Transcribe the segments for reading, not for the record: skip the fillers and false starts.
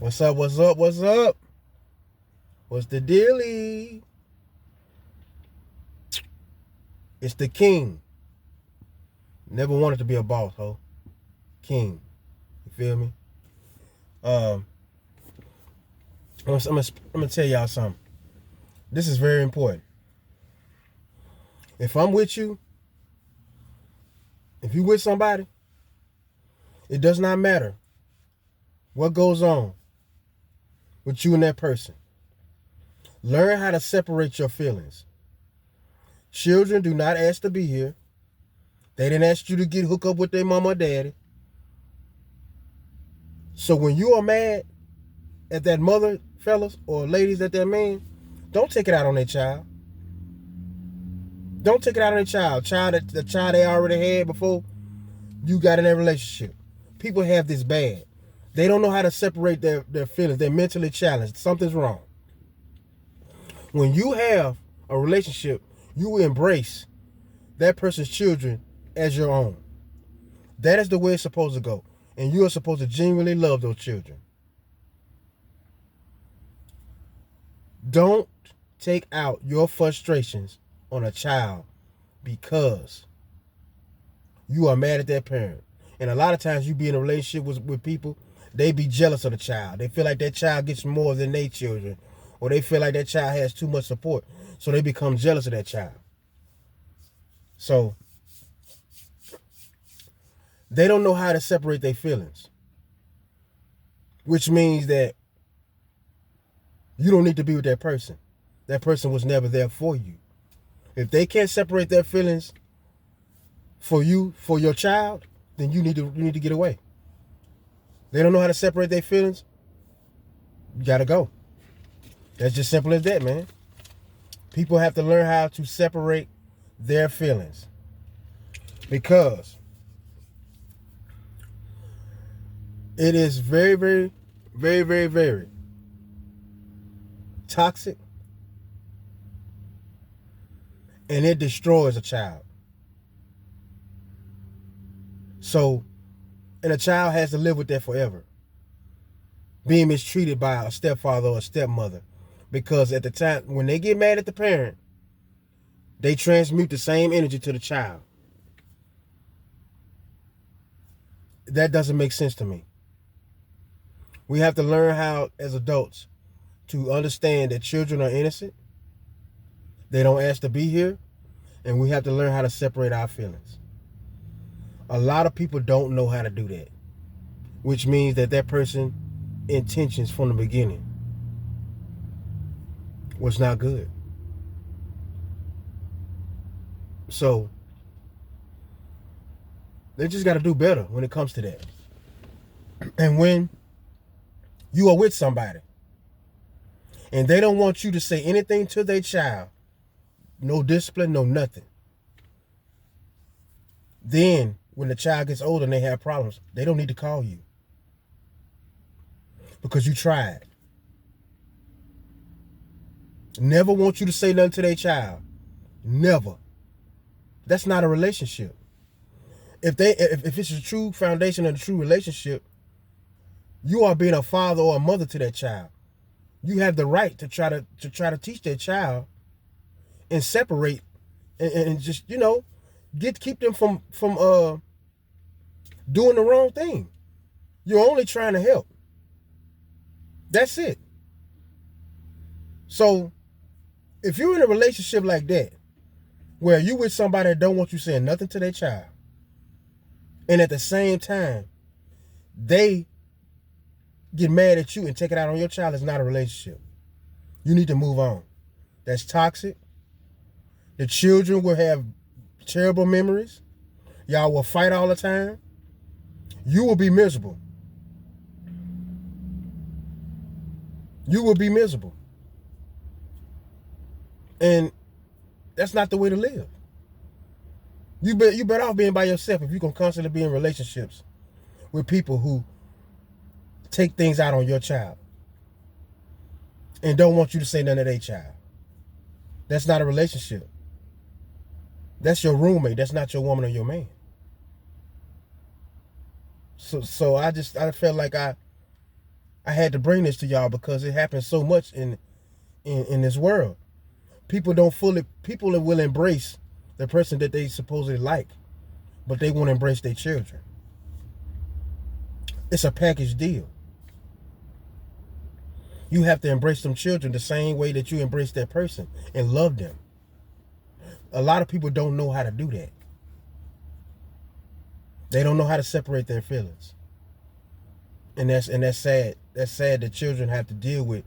What's up? What's up? What's up? What's the dealie? It's the king. Never wanted to be a boss, ho. King. You feel me? Um, I'm gonna tell y'all something. This is very important. If I'm with you, if you with somebody, it does not matter what goes on with you and that person. Learn how to separate your feelings. Children do not ask to be here. They didn't ask you to get hooked up with their mama or daddy. So when you are mad at that mother, fellas, or ladies at that man, don't take it out on that child. Don't take it out on the child they already had before you got in that relationship. People have this bad. They don't know how to separate their feelings. They're mentally challenged. Something's wrong. When you have a relationship, you will embrace that person's children as your own. That is the way it's supposed to go. And you are supposed to genuinely love those children. Don't take out your frustrations on a child because you are mad at that parent. And a lot of times you be in a relationship with people, they be jealous of the child. They feel like that child gets more than their children, or they feel like that child has too much support, so they become jealous of that child. So they don't know how to separate their feelings, which means that you don't need to be with that person. That person was never there for you. If they can't separate their feelings for you, for your child, then you need to get away. They don't know how to separate their feelings. You gotta go. That's just simple as that, man. People have to learn how to separate their feelings, because it is very, very, very, very, very toxic, and it destroys a child. So, and a child has to live with that forever, being mistreated by a stepfather or a stepmother, because at the time when they get mad at the parent, they transmute the same energy to the child. That doesn't make sense to me. We have to learn how, as adults, to understand that children are innocent. They don't ask to be here, and we have to learn how to separate our feelings. A lot of people don't know how to do that, which means that that person's intentions from the beginning was not good. So they just got to do better when it comes to that. And when you are with somebody and they don't want you to say anything to their child, no discipline, no nothing, then when the child gets older and they have problems, they don't need to call you, because you tried. Never want you to say nothing to their child. Never. That's not a relationship. If it's a true foundation of a true relationship, you are being a father or a mother to that child. You have the right to try to teach that child and separate and just, keep them from doing the wrong thing. You're only trying to help. That's it. So if you're in a relationship like that, where you with somebody that don't want you saying nothing to their child, and at the same time they get mad at you and take it out on your child, it's not a relationship. You need to move on. That's toxic. The children will have terrible memories. Y'all will fight all the time. You will be miserable. You will be miserable. And that's not the way to live. You better off being by yourself if you're going to constantly be in relationships with people who take things out on your child and don't want you to say nothing to their child. That's not a relationship. That's your roommate. That's not your woman or your man. So I felt like I I had to bring this to y'all because it happens so much in this world. People will embrace the person that they supposedly like, but they won't embrace their children. It's a package deal. You have to embrace them children the same way that you embrace that person and love them. A lot of people don't know how to do that. They don't know how to separate their feelings. And that's sad. That's sad that children have to deal with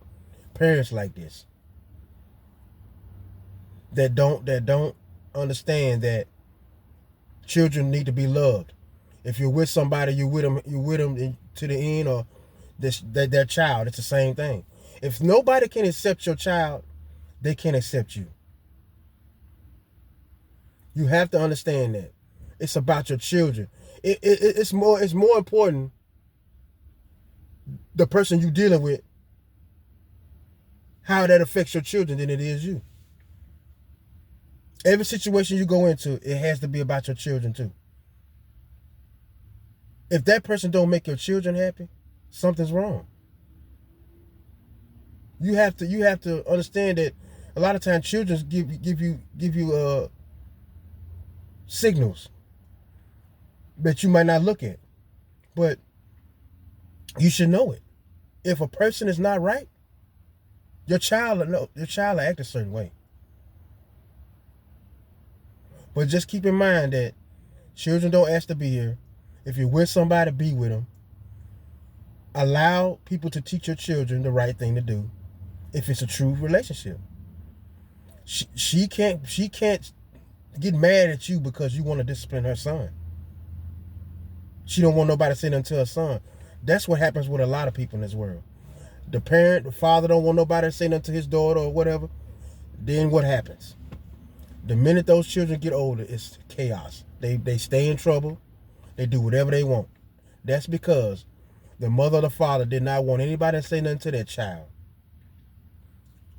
parents like this. That don't understand that children need to be loved. If you're with somebody, you're with them to the end, or their child. It's the same thing. If nobody can accept your child, they can't accept you. You have to understand that. It's about your children. It's more important the person you're dealing with, how that affects your children, than it is you. Every situation you go into, it has to be about your children too. If that person don't make your children happy, something's wrong. You have to understand that a lot of times children give you signals that you might not look at, but you should know it. If a person is not right, your child will act a certain way. But just keep in mind that children don't ask to be here. If you're with somebody, be with them. Allow people to teach your children the right thing to do. If it's a true relationship, she can't get mad at you because you want to discipline her son. She don't want nobody saying nothing to her son. That's what happens with a lot of people in this world. The father don't want nobody to say nothing to his daughter or whatever. Then what happens? The minute those children get older, it's chaos. They stay in trouble. They do whatever they want. That's because the mother or the father did not want anybody to say nothing to their child.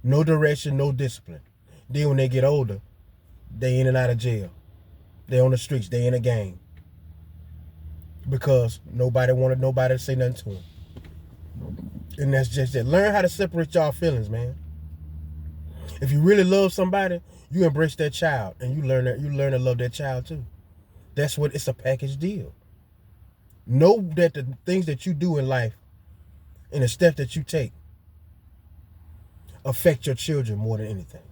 No direction, no discipline. Then when they get older, they in and out of jail. They on the streets. They in a gang. Because nobody wanted nobody to say nothing to them. And that's just it. Learn how to separate y'all feelings, man. If you really love somebody, you embrace that child, and you learn to love that child too. That's what it's a package deal. Know that the things that you do in life and the steps that you take affect your children more than anything.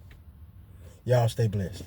Y'all stay blessed.